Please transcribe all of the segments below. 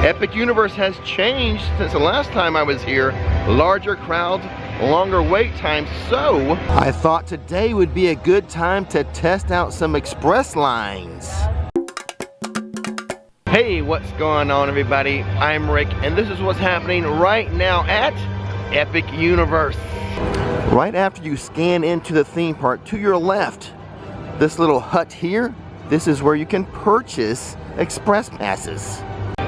Epic Universe has changed since the last time I was here. Larger crowds, longer wait times, so I thought today would be a good time to test out some express lines. Hey, what's going on everybody? I'm Rick and this is what's happening right now at Epic Universe. Right after you scan into the theme park, to your left, this little hut here, this is where you can purchase express passes.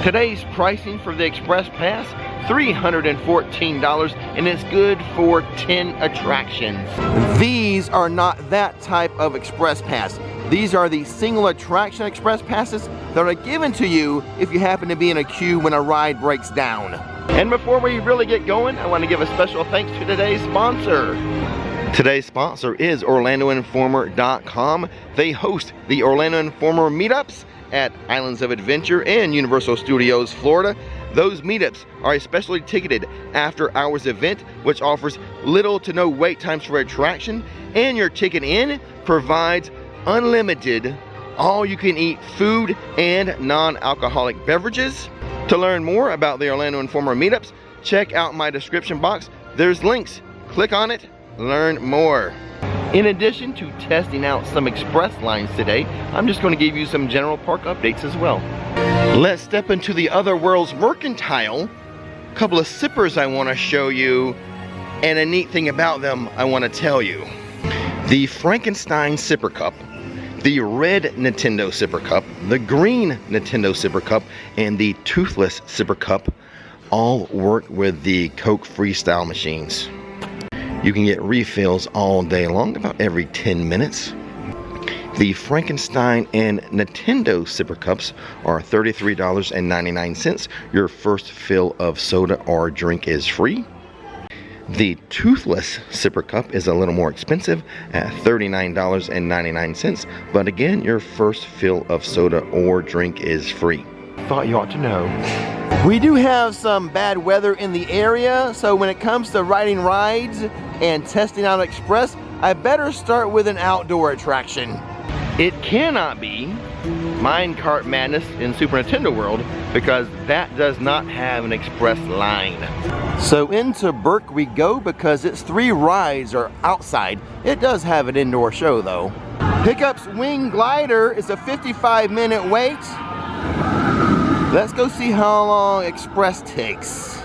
Today's pricing for the express pass, $314, and it's good for 10 attractions. These are not that type of express pass. These are the single attraction express passes that are given to you if you happen to be in a queue when a ride breaks down. And before we really get going, I want to give a special thanks to today's sponsor. Today's sponsor is OrlandoInformer.com. They host the Orlando Informer meetups at Islands of Adventure and Universal Studios Florida. Those meetups are a specially ticketed after hours event which offers little to no wait times for attraction, and your ticket in provides unlimited all you can eat food and non-alcoholic beverages. To learn more about the Orlando Informer meetups, check out my description box. There's links. Click on it, learn more. In addition to testing out some express lines today, I'm just going to give you some general park updates as well. Let's step into the Other Worlds Mercantile. A couple of sippers I want to show you, and a neat thing about them I want to tell you. The Frankenstein Sipper Cup, the red Nintendo Sipper Cup, the green Nintendo Sipper Cup, and the toothless Sipper Cup all work with the Coke Freestyle machines. You can get refills all day long, about every 10 minutes. The Frankenstein and Nintendo Sipper Cups are $33.99. Your first fill of soda or drink is free. The Toothless Sipper Cup is a little more expensive at $39.99, but again, your first fill of soda or drink is free. Thought you ought to know. We do have some bad weather in the area, so when it comes to riding rides and testing out Express, I better start with an outdoor attraction. It cannot be Kart Madness in Super Nintendo World because that does not have an express line. So into Berk we go because its 3 rides are outside. It does have an indoor show though. Hiccup's Wing Glider is a 55-minute wait. Let's go see how long Express takes.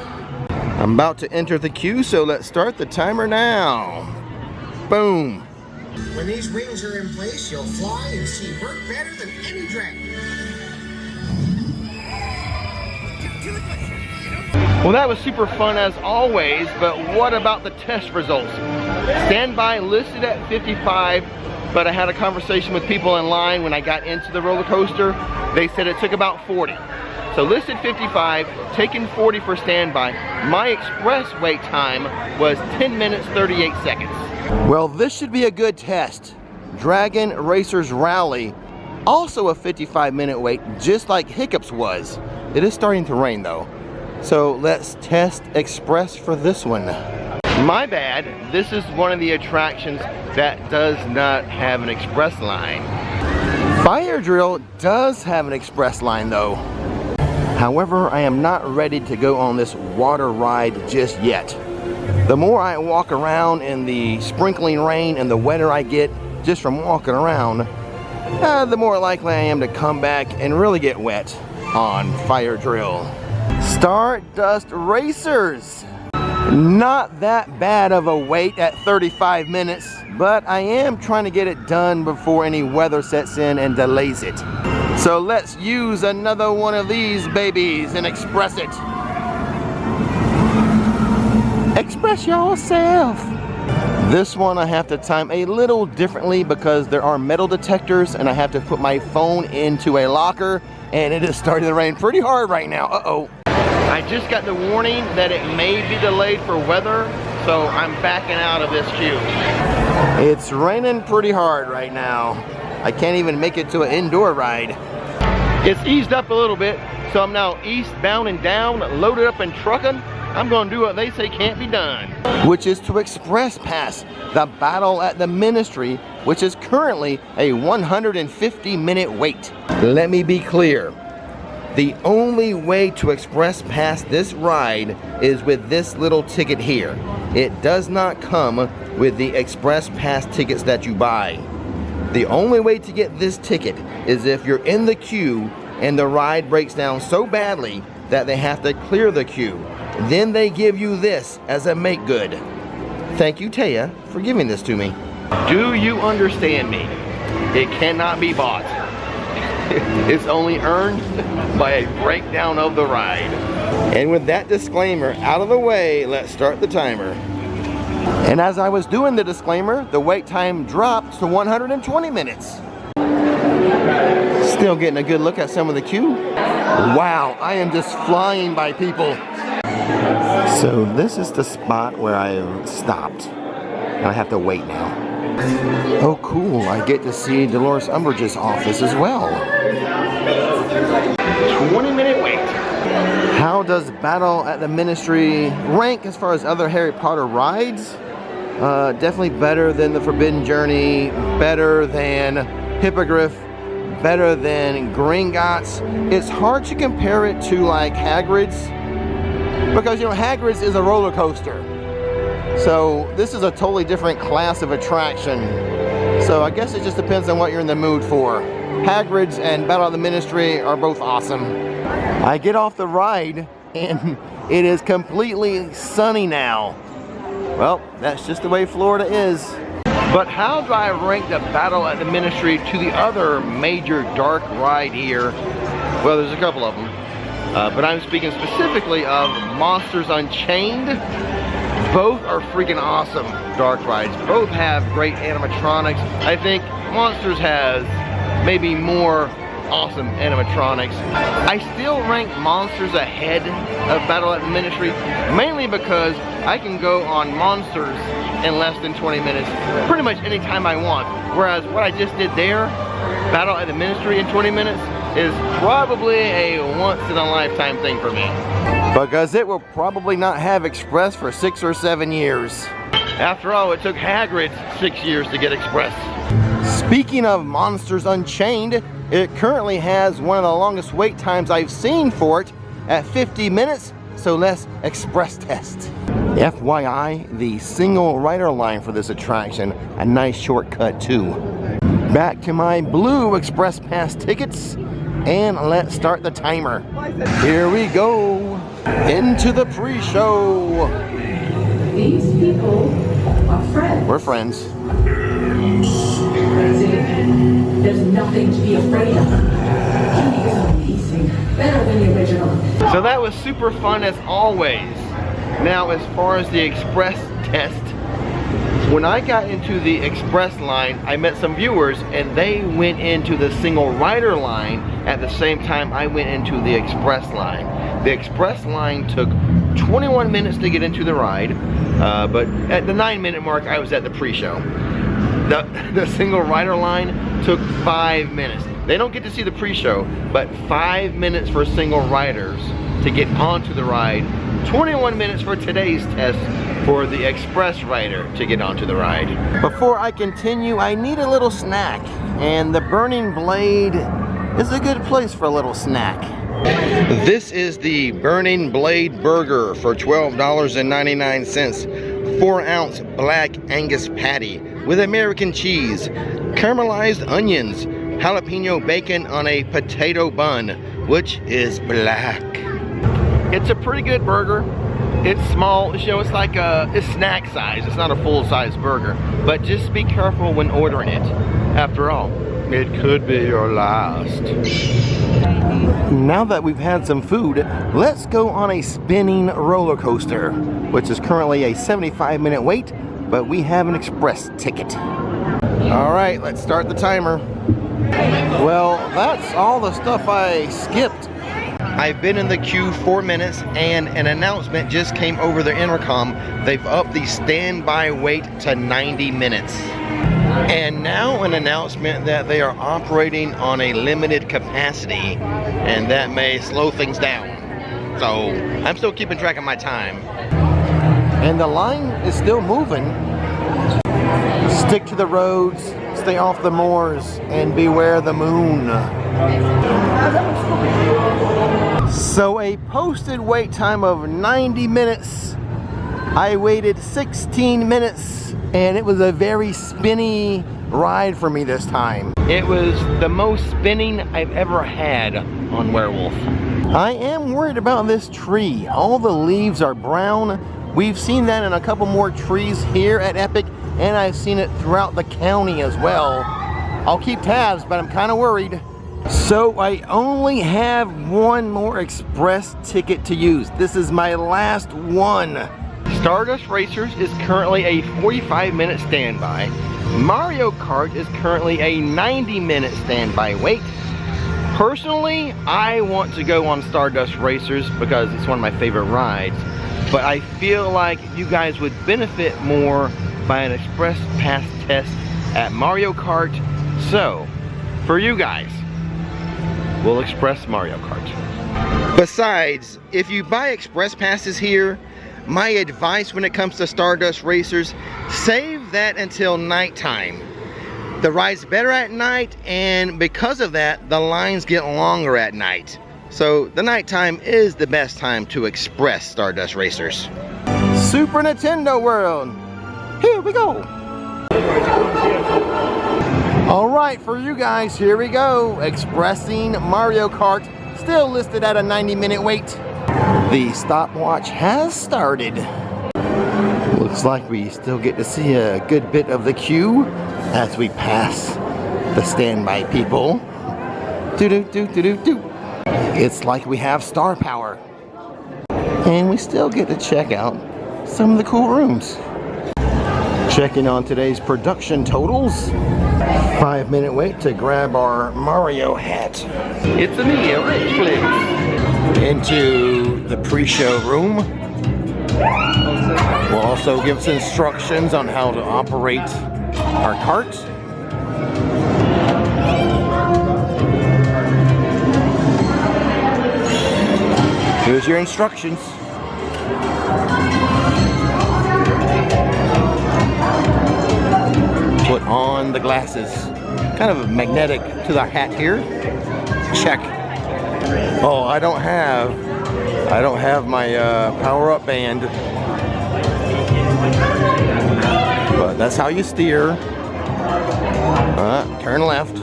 I'm about to enter the queue, so let's start the timer now. Boom. When these wings are in place, you'll fly and see Berk better than any dragon. Well, that was super fun as always, but what about the test results? Standby listed at 55, but I had a conversation with people in line when I got into the roller coaster. They said it took about 40. So listed 55, taken 40 for standby. My express wait time was 10 minutes 38 seconds. Well, this should be a good test. Dragon Racers Rally, also a 55-minute wait, just like Hiccup's was. It is starting to rain though. So let's test Express for this one. My bad, this is one of the attractions that does not have an express line. Fire Drill does have an express line though. However, I am not ready to go on this water ride just yet. The more I walk around in the sprinkling rain and the wetter I get just from walking around, the more likely I am to come back and really get wet on Fire Drill. Stardust Racers. Not that bad of a wait at 35 minutes, but I am trying to get it done before any weather sets in and delays it. So let's use another one of these babies and express it. Express yourself. This one I have to time a little differently because there are metal detectors and I have to put my phone into a locker, and it is starting to rain pretty hard right now. Uh-oh. I just got the warning that it may be delayed for weather, so I'm backing out of this queue. It's raining pretty hard right now. I can't even make it to an indoor ride. It's eased up a little bit, so I'm now eastbound and down, loaded up and trucking. I'm going to do what they say can't be done, which is to Express Pass the Battle at the Ministry, which is currently a 150-minute wait. Let me be clear. The only way to express pass this ride is with this little ticket here. It does not come with the express pass tickets that you buy. The only way to get this ticket is if you're in the queue and the ride breaks down so badly that they have to clear the queue. Then they give you this as a make good. Thank you, Taya, for giving this to me. Do you understand me? It cannot be bought. It's only earned by a breakdown of the ride. And with that disclaimer out of the way, let's start the timer. And as I was doing the disclaimer, the wait time dropped to 120 minutes. Still getting a good look at some of the queue. Wow, I am just flying by people. So this is the spot where I stopped. And I have to wait now. Oh cool, I get to see Dolores Umbridge's office as well. 20-minute wait. How does Battle at the Ministry rank as far as other Harry Potter rides? Definitely better than the Forbidden Journey, better than Hippogriff, better than Gringotts. It's hard to compare it to like Hagrid's, because you know Hagrid's is a roller coaster. So this is a totally different class of attraction. So I guess it just depends on what you're in the mood for. Hagrid's and Battle of the Ministry are both awesome. I get off the ride and it is completely sunny now. Well, that's just the way Florida is. But how do I rank the Battle at the Ministry to the other major dark ride here? Well, there's a couple of them. But I'm speaking specifically of Monsters Unchained. Both are freaking awesome dark rides. Both have great animatronics. I think Monsters has maybe more awesome animatronics. I still rank Monsters ahead of Battle at the Ministry, mainly because I can go on Monsters in less than 20 minutes, pretty much anytime I want. Whereas what I just did there, Battle at the Ministry in 20 minutes, is probably a once-in-a-lifetime thing for me. Because it will probably not have Express for 6 or 7 years. After all, it took Hagrid 6 years to get Express. Speaking of Monsters Unchained, it currently has one of the longest wait times I've seen for it at 50 minutes, so let's Express test. FYI, the single rider line for this attraction, a nice shortcut too. Back to my blue Express Pass tickets, and let's start the timer. Here we go, into the pre-show. These people are friends. We're friends. There's nothing to be afraid of. He is amazing. Better than the original. So that was super fun as always. Now as far as the Express test, when I got into the Express line, I met some viewers and they went into the single rider line at the same time I went into the Express line. The Express line took 21 minutes to get into the ride, but at the 9-minute mark I was at the pre-show. The single rider line took 5 minutes. They don't get to see the pre-show, but 5 minutes for single riders to get onto the ride. 21 minutes for today's test for the Express rider to get onto the ride. Before I continue, I need a little snack, and the Burning Blade is a good place for a little snack. This is the Burning Blade Burger for $12.99. 4-ounce black Angus patty with American cheese, caramelized onions, jalapeno bacon on a potato bun, which is black. It's a pretty good burger. It's small, you know, it's like it's snack size. It's not a full-size burger, but just be careful when ordering it. After all, it could be your last. Now that we've had some food, let's go on a spinning roller coaster, which is currently a 75-minute wait, but we have an express ticket. All right, let's start the timer. Well, that's all the stuff I skipped. I've been in the queue 4 minutes and an announcement just came over the intercom. They've upped the standby wait to 90 minutes. And now an announcement that they are operating on a limited capacity, and that may slow things down. So I'm still keeping track of my time. And the line is still moving. Stick to the roads, stay off the moors, and beware the moon. So a posted wait time of 90 minutes. I waited 16 minutes and it was a very spinny ride for me this time. It was the most spinning I've ever had on Werewolf. I am worried about this tree. All the leaves are brown. We've seen that in a couple more trees here at Epic, and I've seen it throughout the county as well. I'll keep tabs, but I'm kind of worried. So I only have one more express ticket to use. This is my last one. Stardust Racers is currently a 45-minute standby. Mario Kart is currently a 90-minute standby wait. Personally, I want to go on Stardust Racers because it's one of my favorite rides. But I feel like you guys would benefit more by an express pass test at Mario Kart. So, for you guys, we'll express Mario Kart. Besides, if you buy express passes here, my advice when it comes to Stardust Racers, save that until nighttime. The ride's better at night, and because of that, the lines get longer at night. So the nighttime is the best time to express Stardust Racers. Super Nintendo World, here we go. All right, for you guys, here we go. Expressing Mario Kart, still listed at a 90-minute wait. The stopwatch has started. Looks like we still get to see a good bit of the queue as we pass the standby people. Do-do-do-do-do-do. It's like we have star power. And we still get to check out some of the cool rooms. Checking on today's production totals. 5-minute wait to grab our Mario hat. It's me, a rich Flix. Into the pre-show room. We'll also give us instructions on how to operate our cart. Here's your instructions. Put on the glasses. Kind of magnetic to the hat here. Check. Oh, I don't have my power-up band. But that's how you steer. Turn left.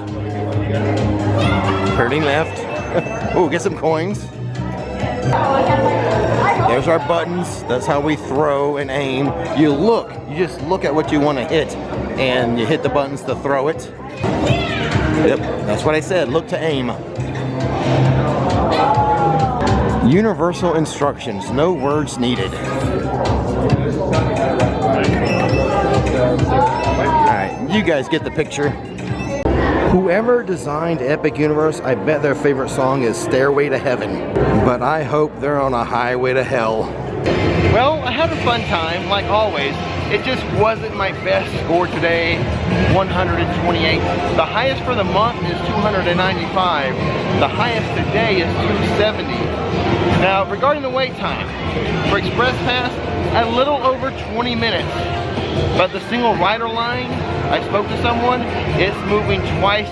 Turning left. Oh, get some coins. There's our buttons. That's how we throw and aim. You just look at what you want to hit, and you hit the buttons to throw it. Yep, that's what I said, look to aim. Universal instructions, no words needed. Alright, you guys get the picture. Whoever designed Epic Universe, I bet their favorite song is Stairway to Heaven. But I hope they're on a highway to hell. Well, I had a fun time, like always. It just wasn't my best score today, 128. The highest for the month is 295. The highest today is 270. Now, regarding the wait time, for Express Pass, a little over 20 minutes. But the single rider line, I spoke to someone, it's moving twice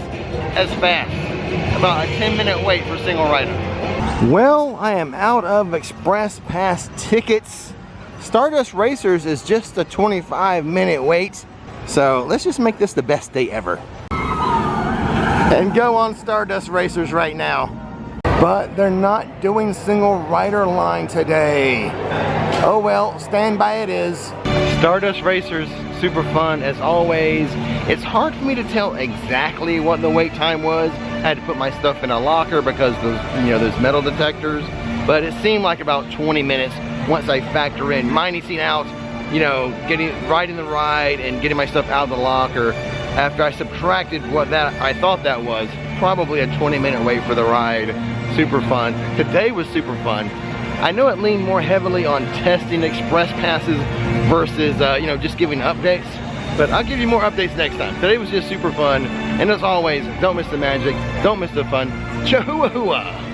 as fast. About a 10-minute wait for single rider. Well, I am out of Express Pass tickets. Stardust Racers is just a 25-minute wait. So let's just make this the best day ever. And go on Stardust Racers right now. But they're not doing single rider line today. Oh well, stand by it is. Stardust Racers, super fun as always. It's hard for me to tell exactly what the wait time was. I had to put my stuff in a locker because those metal detectors. But it seemed like about 20 minutes once I factor in mining out, riding the ride and getting my stuff out of the locker. After I subtracted what I thought that was, probably a 20-minute wait for the ride. Super fun. Today was super fun. I know it leaned more heavily on testing express passes versus, just giving updates. But I'll give you more updates next time. Today was just super fun. And as always, don't miss the magic. Don't miss the fun. Chihuahua!